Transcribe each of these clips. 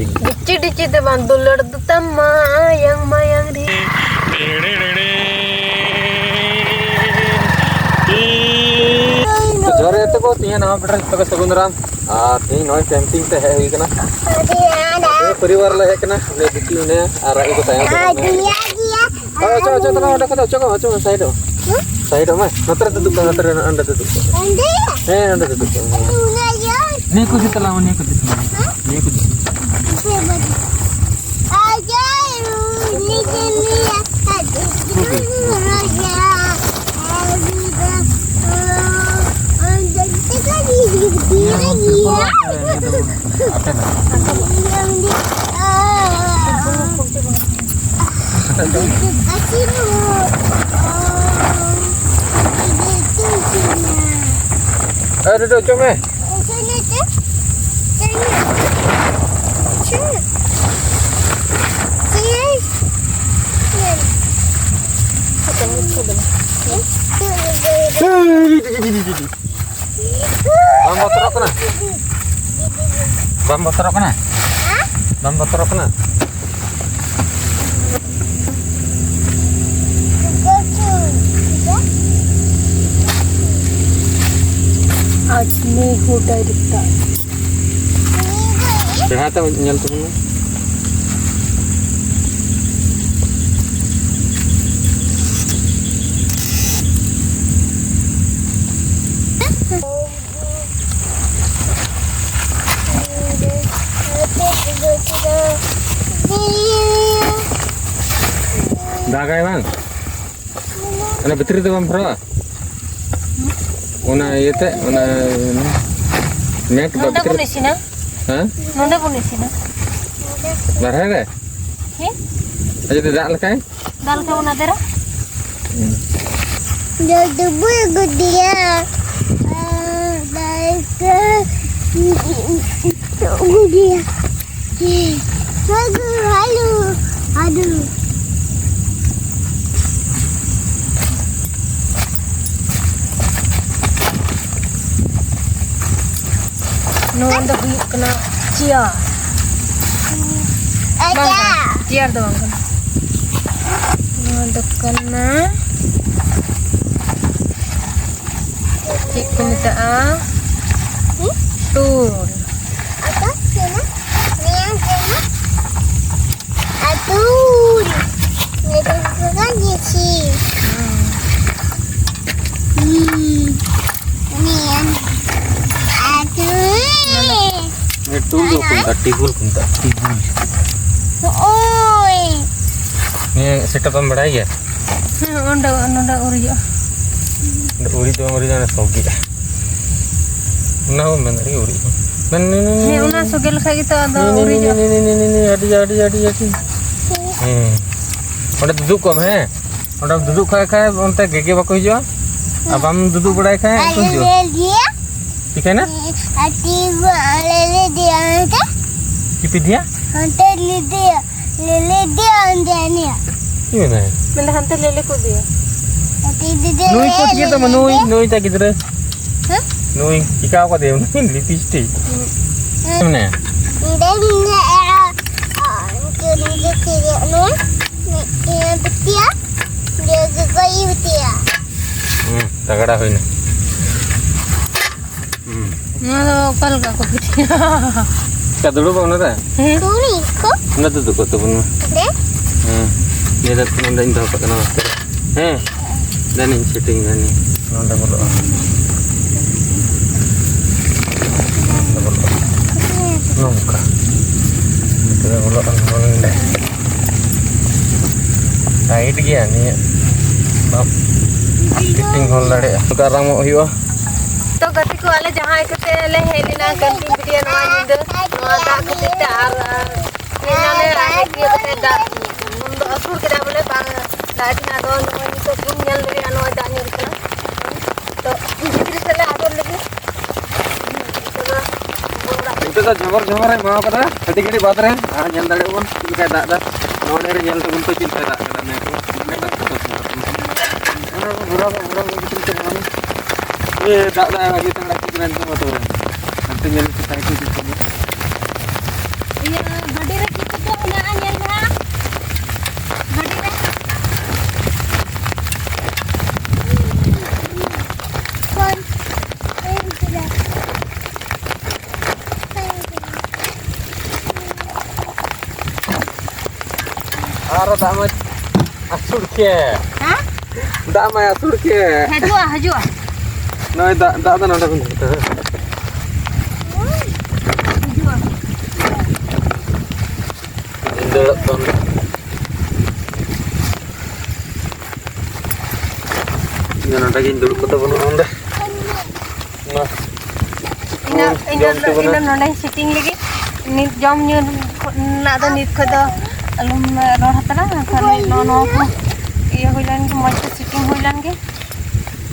camping. Dici te bantu lor tama mayang di. Jore itu kok tiya nama bener itu Sagundaram. Ini noy camping teh hai kana. परिवार ले कना ले बिकी ने आरा को तया चलो चलो तना उडा कतो चलो चलो साइड में नतर तुक नतर अंडा तुक अंडा तुक नी कुछ तलाव नी कुछ आजा नी Aduh, coba. Bambu terok kena. Bambu terok kena. आज में होता है दिखता Ternyata nyentuh Dagai bang, ana betul itu bang bro. Una itu, una net नोंदा betul. Police ना Hah? नोंदा पुलिस ना Barang ada? हे Aja tidak lekai? दाल का बना तेरा Jadi buku dia, buku dia. Aduh. नोंदा भी कना चिया Ada. चिया दो uncle नोंदा कना चिक minta tur Apa? Sini. Ni yang sini. Aduh. Ni kan di sini. Ni yang. Aduh. Itu dulu kunta, tigul kunta, tigul. Oi. Ini setup yang berai ya? नोंदा उरिया Uri jangan sogi. Nah, bener uri. Ni una sogel kha gitu ada uria Ini, adi. Udah duduk kom he. Udah duduk khai onte gege bako hijo. Abam duduk berai khai itu hijo. Dia. ठीक है ना Ati lele dia ante. किपी दिया Ante lele dia ante ni. ये ना मैंने हंते ले ले को दिया Ati dia. नोई को दिया तो नोई ता किधर Hah? नोई इका को दे नोई lipstick mana Dan ni era. Dia kira no. Ni betia. Dia juga betia. तगड़ा होइना ना तो कल का को दिया का दulu bang nada Tu ni ko. nada duduk ko to bun Deh. dia dah nanda indah pak kana master dan in setting dan nanda bolo nongka kita bolo nonde side gya ni bab fitting hol lade sekarang mau hiyo तो गति को वाले जहां एकते ले Helena कंटी video नवा निंद नवा दा खते आर नेनाले आए के ते दा मुंदो असुर के बोले बा गाड़ी ना दो नवा तो किन नल रे नवा दा नि रखना तो इधर से ले आदर लगी itu dah jamar hai mau kata tadi kali baat rahe jal dade bon ka da da node re jal to to cinta da kada me ko bura gitu kan da da lagi tengah kiran tuh tuh nanti jal kita itu Iya, gadi re kita tuh hinaan yan ha. Gadi re. Con. Em sudah. Ara dak ma asur ke. Ha? Dak ma asur ke. Haju. Noi dak ta nonda kun. Haju. Indolok ton. Ini nonda gin dulu kota bono nonda. Nah. Ina nonda sitting lagi. Nit jom nyu na da nit khada alum ror hatana kan no iya hulan ke moj sitting hulan ke.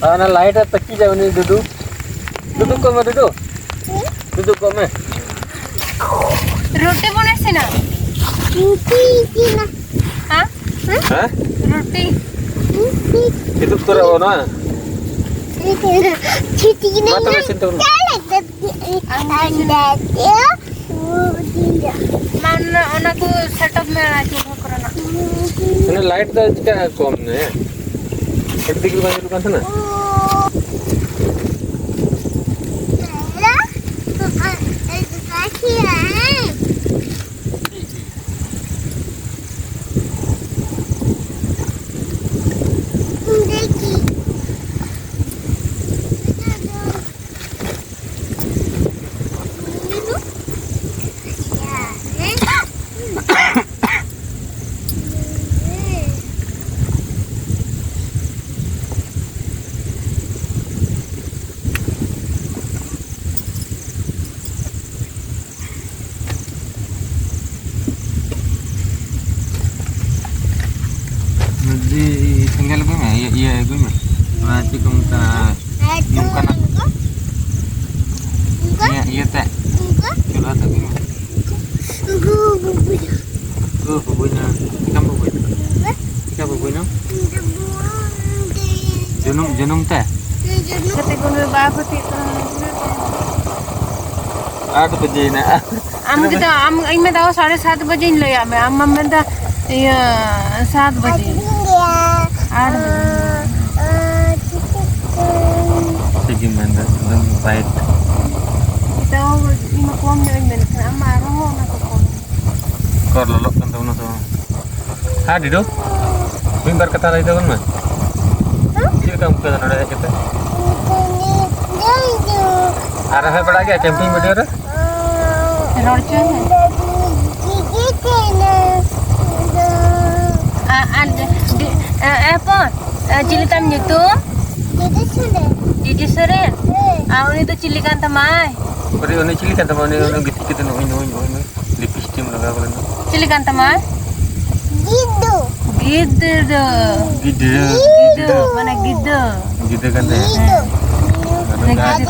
Ana light at takki jaw ni dudu. Dudu ko me dudu. Dudu ko me. रोटी बनाइसे ना हाँ Hah? रोटी Itu kura ono. Citignya Mata mesin turun. mana anakku setup में आना चुका करना Ini light dah jika kom ne. Ketik lukan sana. Di tinggal gue mah, iya gue mah. Nanti kamu tak bukan iya tak. Coba tak gue mah. Bubunya, ikan bubunya. Ikan bubunya. Jenung teh. ketika gue bapak itu Ada bejina. am kita मैं दाव 7:30 बजे इन ले मैं am मैं दा ये 7 बजे 8 Sige manda, dan baik. kita ini kom nih men sama roho na to kom Kor lolok kan tahu naso. Ha dido. Mimbar kata lagi tahu mah. Sini kamu ke sana ada kita. Arah hai pada gaya camping video रे. Road चल apa cilitan itu Didi sore ini tuh cilikan temai Beri oni cili kan teman oni gitu kita no lipis tim laga kalau no. cilikan temai gitu Gitu. mana gitu Gitu kan deh.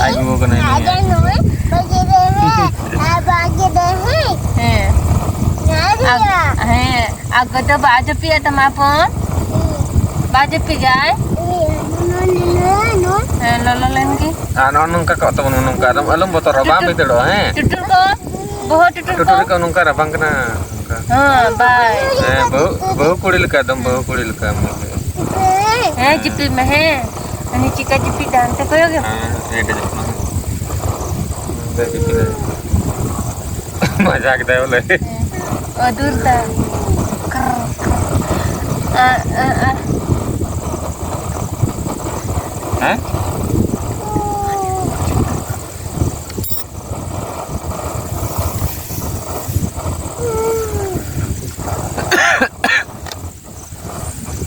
Ayo kena ini. agak tuh baca pi atau apa baca pi guys lolo lagi Ano nungka kau tahu nungka alam botol rabang itu loh tutur ko बहुत tutur ko Tutur ka nungka rabang kena. bye Bahu kudil ka dam bahu kudil ka. jipi में है अनि चिका zippy जानते कोई होगे Ada jipi. Masa kita boleh. दूर था Hah?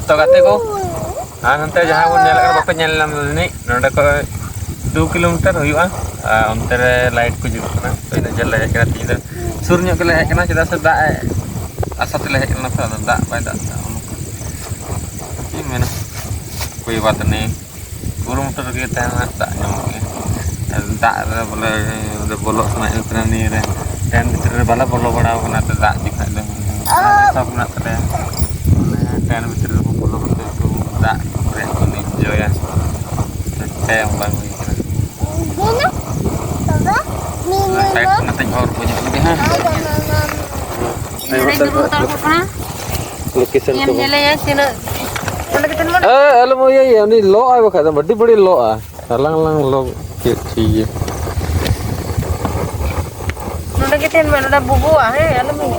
Tahu kata ko? Nanti jahang pun nyala kan bapak nyala ni. Nanda ko 2 kilometer huyuan. Ontere light ko juga na. So ina jala ya kena tinggal. Surnya ke lehek kena kita sedak asat lehek kena sedak bai dak. Ini mana? Koi baat ni. Guru motor kita tak nyamuk. Tak boleh bolok sama ukran ni re. Dan bicara bala bolok bana kena tak dikhai dah. Sab nak teh. Dan bicara bolok tu tak re ko ni jo ya. Saya yang baru ini. Saya nak tengok orang punya. Ini dulu tahu apa? Location Yang को nyelanya cina. Mana kita mana? अरे वो ये यानी लो आए वो खाता बड़ी बड़ी लो आ लंग लंग लो के चाहिए Mana kita mana ada bubu ah? Alam ini.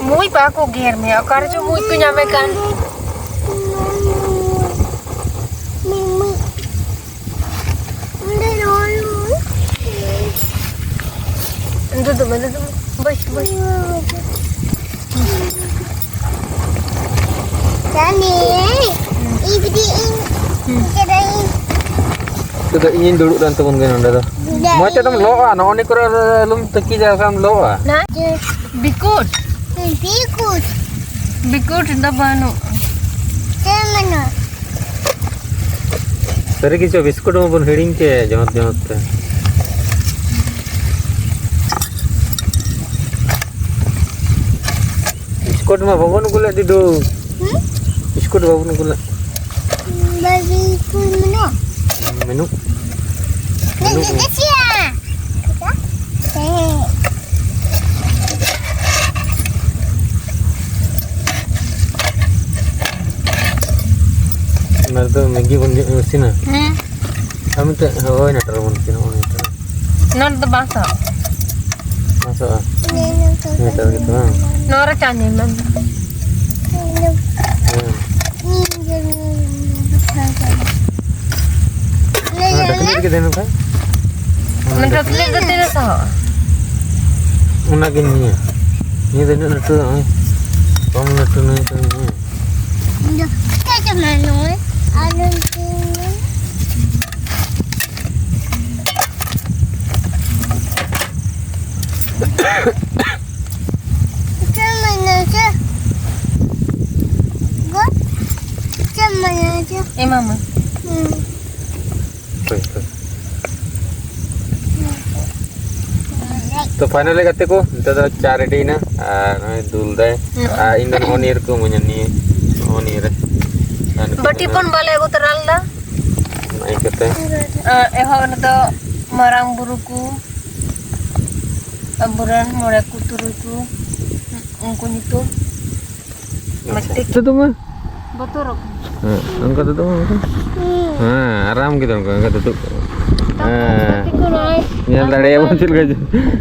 Muy pa aku ger me. Akar jo muy tu nyame kan. Itu tu mana tu? Bos bos. Tani, ibu di ini, तो ingin duduk dan temen kan anda tu macam tu lo ah noni kura lum teki jauh sam lo ah Nah, bikut. Bikut, Bikut indah banu. mana? Sir की जो biscuit में बन heading के जमत जमत पे biscuit में बबन गुला दी दो बिस्कुट बबन गुला Bagi pun mana? मेनू Nanti kesian. नर तो मैगी बन सी ना हम तो हवाई ना तरह बन सी ना उन्हें Nor tu basa. masa ini tahu gitu kan Nora cani man. ada kali kita nih kan Mentok ni kita dah sah. una gini ya ini tadi natu kamu natu nih kan Kita mana? Ada sini. Kita mana je? Gua? Kita mana je? Mama. तो finally करते को तो चार ready ना दूल दे इंदन ओनीर को मुझे Onir Bati pun balik aku teralda. नहीं करते Ehon tu marang buruku. Aburan mora kuturuku. Ungkun itu. Metik. तो तुम Betul. angkat itu आराम gitu angkat itu Gatiku naik. yang tadi yang muncul gaji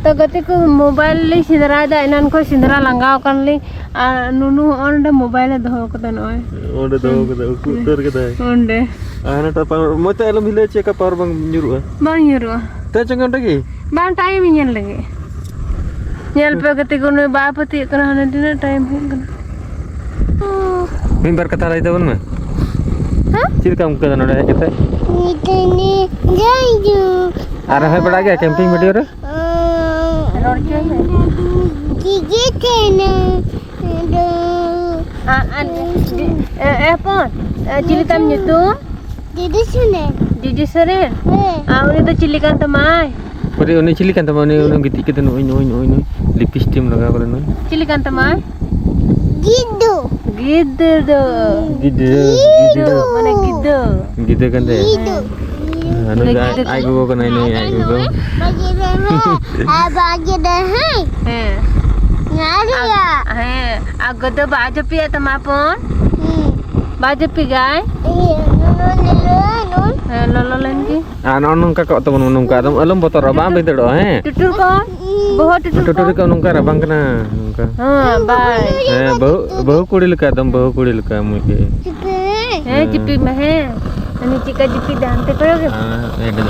तो गतिको मोबाइल ले सिंदरा दा इनान को सिंदरा लंगाव कर ले नुनु ओंडे मोबाइल धो को तन ओए udah tahu kita ukur kita ओंडे anak apa mau tak alam hilang cek apa orang nyuruh bang yuro tak jangan lagi bang time nyel lagi nyel pe गतिको ने बापति कना हने दिन टाइम हो गना mimbar kata lagi tahun mah ciri kamu kata nada kita Kita ni jaju. arah apa lagi camping video re Gigi kena. pon cilikan itu Jadi sini. Didi seren ini tuh cilikan temai Pari oni cilikan teman oni gitu kita noi lipis tim laga kalau noi cilikan temai Gitu. gitu gitu mana gitu gitu kan deh Gitu. anu ai go kan ini ai go Bagi dah. Bagi dah. eh Ngari ya. aku tuh baju pia temapun baju pigai lolo lagi anu nungka kok teman nungka alam botol rabang betul doh tutur kok bahwa tutur tutur kau nungka rabang kena nungka bye bahu kuri luka mungkin jipi mah ini jika jipi dante kau ke ada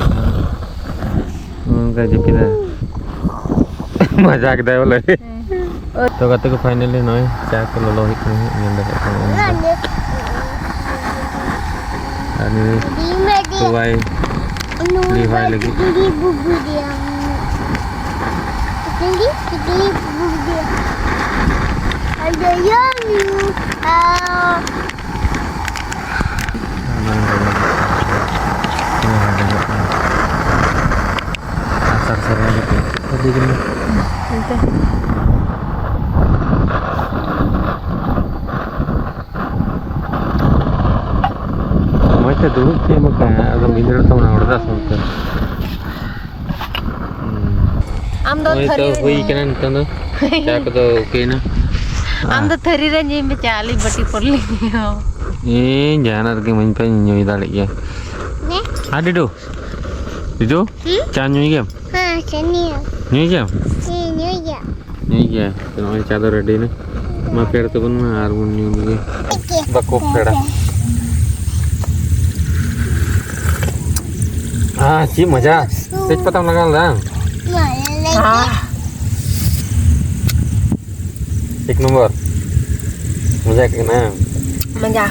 nungka jipi dah मजाक दे बोले तो कहते को finally नॉय क्या कर लो हित में अंदर अनि तो भाई ली भाई लगी Jadi bubu dia. Jadi bubu dia. Ada yang asar-asarnya gitu tadi gini macam dulu sih maka agak minder tahu nak order sampai आम दो थरी हुई कना नितन दो चा को दो ओके ना आम दो थरी रे जी में चाली बटी पड़ली जाना के मन पे न्यूई दाले गया Ne? हाँ डिडो चा न्यूई गया Haa, sini. न्यूई गया Sini ya. न्यूई गया तो मैं चा दो रेडी ने मैं पेड़ तो बन में हारमोनियम न्यूई Okey. बको पेड़ा हाँ ची मजा तेज पता लगा ला Mana lagi? हाँ एक नंबर मजा के ना मजा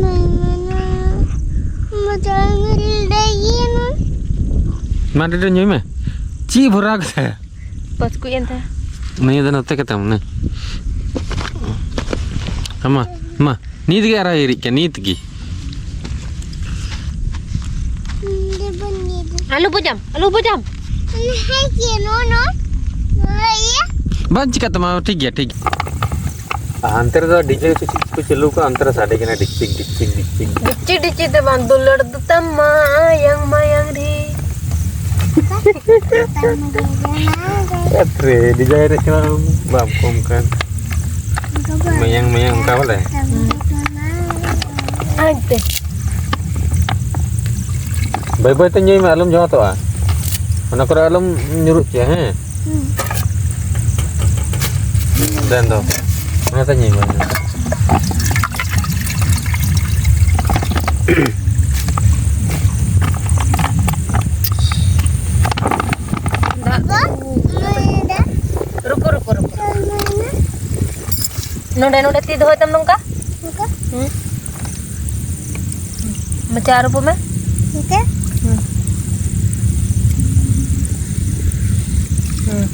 Mana? Macam lagi ni. मैं डिडो न्यूई में ची भरा के बस कोई था नहीं तो नते कहता हूँ ना अम्मा अम्मा नींद क्या रहा है क्या नींद की Dia bunyi tu. आलू बजाम Hai ke no. Ya. Bunch का तमाम ठीक है ठीक अंतर तो डीजे कुछ चलू का अंतर साढ़े के ना डिक्चिक डिच्ची डिच्ची ते बंदू लड़ दता mayang ri अरे डीजे रे चला बाप कम kan mayang का वाला आते बाय तो नहीं मालूम जो तो mana ko alam nyurut ya he dan to mana tanya mana रुको नोडे ती धोय तम नंका मचा रुपो में Okey.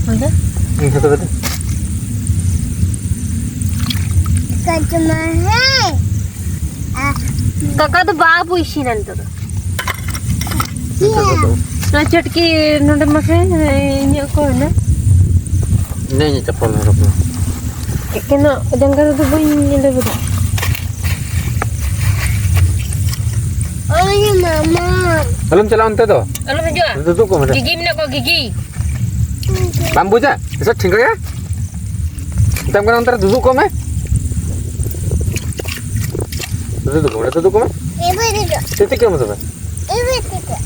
होगा ini satu tadi Kacuma hai. काका तो बाप इसी नंत तो Ya. ना चटकी नोडे मसे इन्हें को ना ini cepol harap lo kena jangkar tu bunyi le betul Oh ni mama. alam chala ante to kalau menjual itu ko mana gigi mana kau gigi bambu ja bisa ठीक है तम kan antar duduk ko मैं duduk ko मैं Ibu tidur. titik क्या मतलब है Ibu tidur.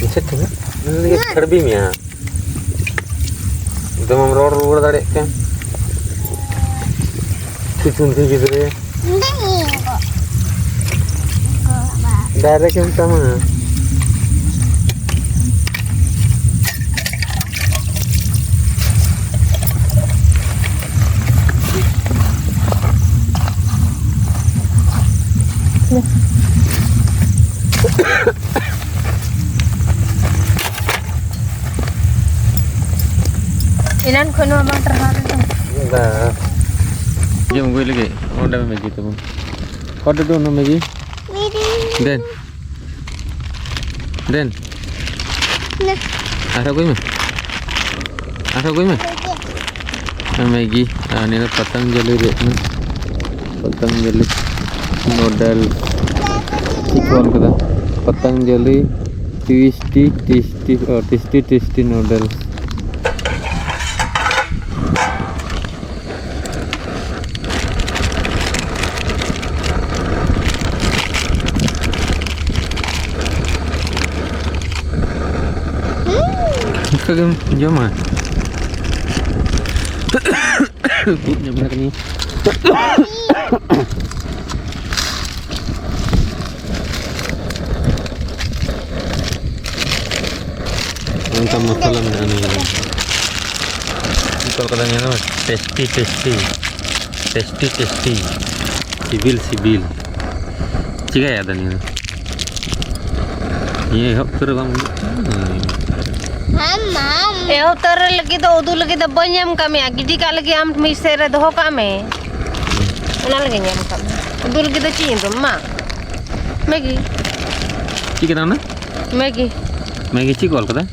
अच्छा ठीक है ये खड़बी में है तो हम रोड दाड़े क्या किचुन थी किधर है Ni kok. डायरेक्ट हम sama ilan kono abang terharu tu dah jom gue lagi order Maggi tu bang order tu nama Maggi Miri. Den Nah. ada gue mah Maggi ini tu Patanjali deh Patanjali noodle ikon kata Patanjali tasty noodles kagam joma putnya mana ni Angka masalah mana ni? Kalau katanya nama tasty, sibil. Cika ya tadi ni. Ye hok terbang. Mama. ए उतर लगी तो उदू लगी तो बनियम कमे giddy का लगी हम मिसेरे दो कमे उना लगी यम कमे उदू लगी तो चीन तो मां Maggi Cika mana? Maggi Maggi cik kol kata?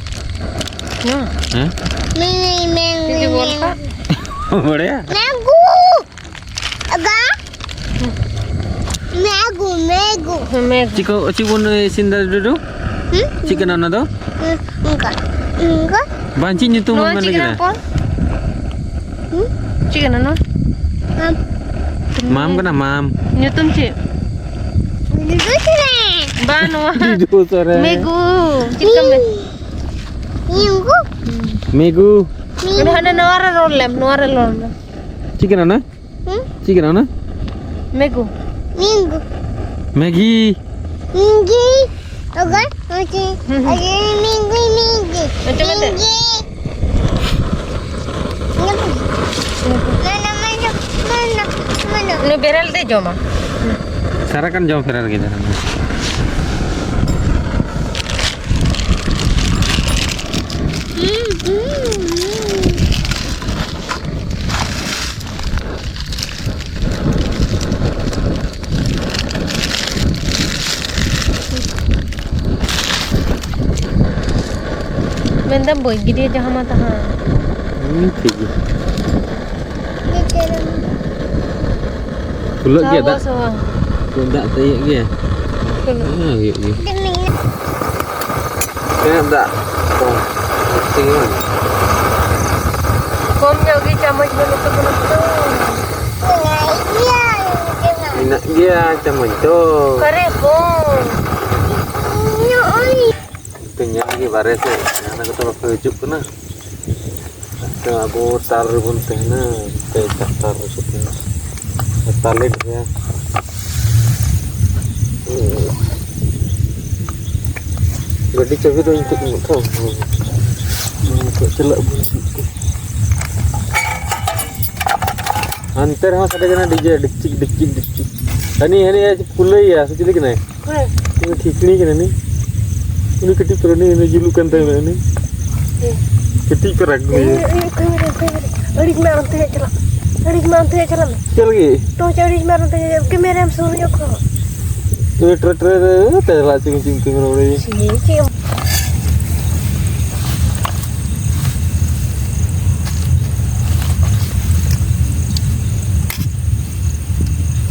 ना Hah? किसी बोल का Boleh ya? Megu. Aga. Megu. Maggi Cik pun sindar dulu? Cik nana tu? Enggak. Enggak. Banci nyutum Noa mana chicken kita? apa? Chicken ano? Mam. Mam kena mam. Nyutum cik. Dulu sih. Ba noa. Itu sore. Megu. Chicken me. Minggu. Megu. Ini ada noara rollem. Chicken ana? Chicken ana? Megu. Minggu. Maggi. Minggu. Oke. Oke. Oke. Minggu. Macam mana? Mana? Ini beral deh joma. Sekarang kan jauh viral gitu. Mendam boy, gede aja hama tahan. ठीक है. Kuluk dia tak? Sawa. Kuluk tak tayak dia. Ah, yuk. Kena tak? Oh, tinggal. Kom yogi chamach bolu to. Enak dia macam itu. Kare kom. Tanya lagi baris ni. Anak kata apa hidup kena. Tengah aku taruh pun tena. Kita taruh situ. Talin ya. Jadi coba tu untuk tahu. Kau celak pun situ. Antar mas ada kena DJ dicik. Ani aja pulai ya. Sejauh kena. Ini kikni kena ni. Ini ketik perani ini julukan tanah ini. Ketik perak ni. Adik maram tu jalan. Sekali lagi. To adik maram tu jalan. Kamera am suruh aku. Ini ter terlah cing orang ini. Cik.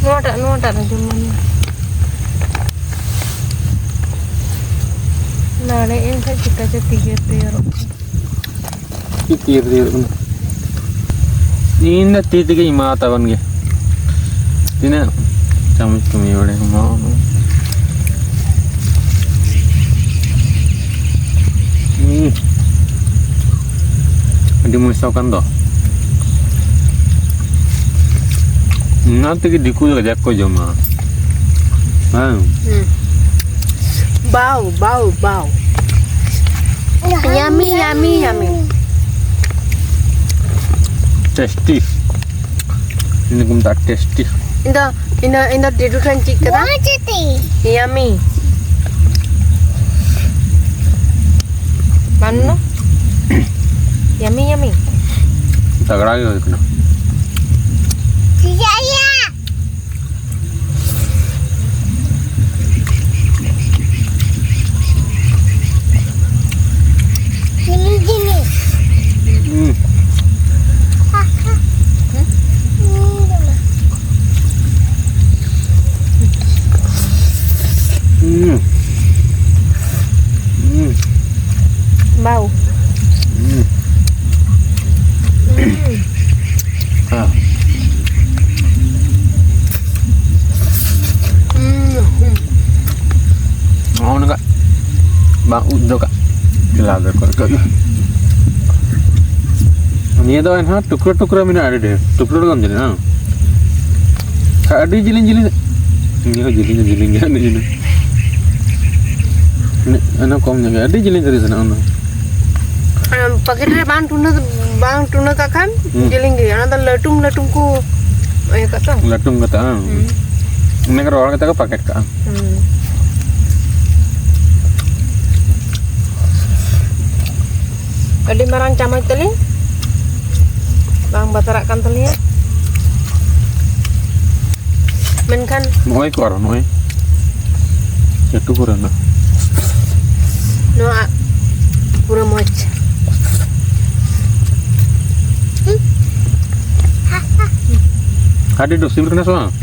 Nuada cuman. Nada yang saya cita tiga. Titir. Ini titik ini mata bang ya. Ini campur kami orang mau. Dimusaukan toh. Nanti kita dikul aja kau joma. Bau. Yummy. Tasty. Ini kum tak tasty. Inda tidur kan cik kata. Yummy. Mana? Yummy. Tak kerja kena. Bau. Mau nak? Bau dah kak. Lagar kak. Ini dah kan tukar mina ada deh. Tukar kan jadi na. Kak ada jilin. Ini kau jilin kan jilin. Anak kau ni ada jilin dari sana anak. Pakai bang tuna kakan jeling dia. Anak letung ku. Kata. Letung kata. Ini kalau orang kata pakai kak. Ada marang camai teli. Bang batarakan teli ya. Menkan. Noi kuar noi. Jatuh kurang na. Noa. Pura moch. Ada dok sibir kena soal.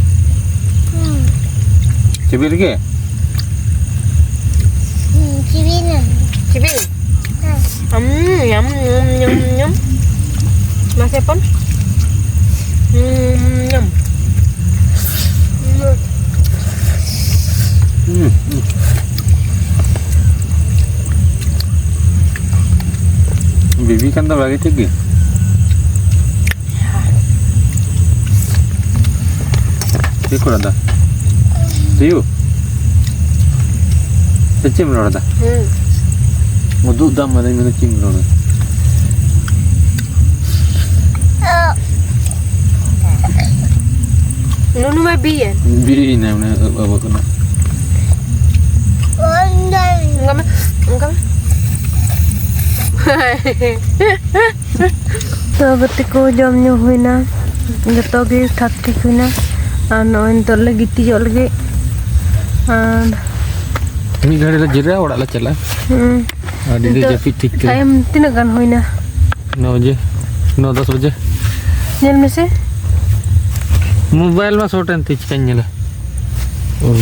Sibir ke? Cibinan. Cibil. kon. Nyam. Bibi kan tak bagi tinggi. Tiku ada. Tiu. Cicim lo ada. Mudu dam ada yang cicim lo. Nunu mai bi ya. Bi ni mana apa kena? Enggak mah. Enggak mah. तो बत्ती को जम ᱧᱩ हुईना जतो गे ठाक ठीक हुईना आ नोइन तो ले गिट्टी जो लगे आ Ini gari la jira orak la chala. Adi dia japi ठीक ke. टाइम तीन गान हुईना 9 बजे 9-10 बजे. नेल में से मोबाइल में सोटन तीच कन्या ला. Oh.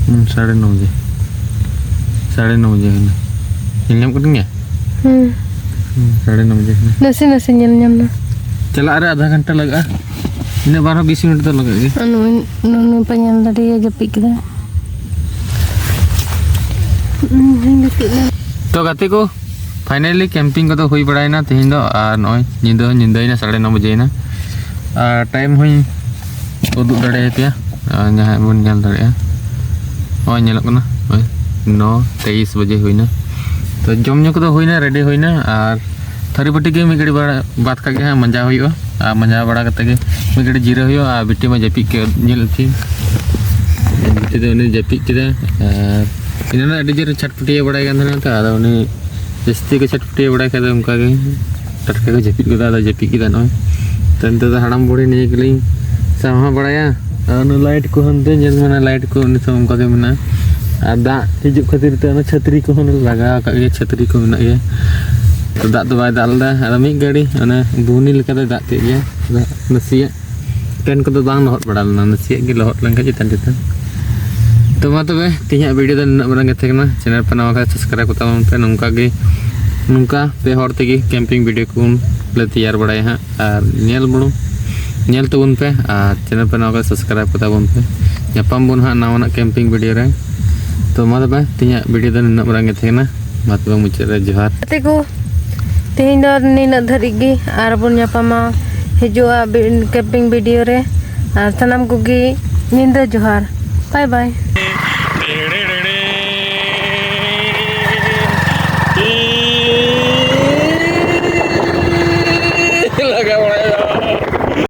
9:30 बजे. 9:30 बजे है ना. Nyam kuning ya? 9:30 बजे है. नसे नसे नेल nyam ना चला अरे आधा घंटा लगा. इन्हें 12-20 मिनट तो लगेगी. anu nunu pengen tadi aja pikir तो गाते को फाइनली कैंपिंग को तो हुई पड़ा है ना तेहिं दो और नॉय निंदा निंदा ना 9:30 बजे ना टाइम हुई उदुग दड़े पे जहां बन ñal दड़े ओय ñelok ना 9:23 बजे हुई ना तो जम ᱧᱩ को हुई ना रेडी हुई ना और थारी बटी के मी गड़ी बात का के मंजा हुईओ आ मंजा बड़ा कते के मी गड़ी जीरा हुईओ आ बिटी में जपी के ñel थी बिटी तो ने जपी के इन्हें अड़ी जर छटपटी बड़ा गन था तो आदा उनी जस्ती के छटपटी बड़ा के उनका के टटका के जपी के आदा जपी के न तन तो हड़म बड़ी ने के लिए सामा बड़ाया और लाइट को हनते जन माने लाइट को उनी तो उनका के मना आदा हिजुक खातिर तो छतरी को हन लगा का छतरी को मना ये तो दाग तो बाय दालदा आदा मी गाड़ी अने बुनी लेका दो दाग ते ये नसिया टेन को तो बांग लहट बड़ा लना नसिया के लहट लंका चितन चितन तो मा तबे तिहा वीडियो द नना बरंग थेकना चैनल पे नवा का सब्सक्राइब करता हूं पे नुंका पे हर तेगी कैंपिंग वीडियो को ले तैयार बड़ाय हां और नेल बड़ो नेल तबन पे और चैनल पे नवा का सब्सक्राइब करता बन पे यापम बन हां नवा कैंपिंग वीडियो रे तो मा तबे तिहा वीडियो द नना बरंग थेकना मा तबे मुचे रे जोहार तेको तेहिं दो निना धरिगी आर बन यापामा हिजुआ कैंपिंग वीडियो रे आर सनाम को गी निंदा जोहार बाय बाय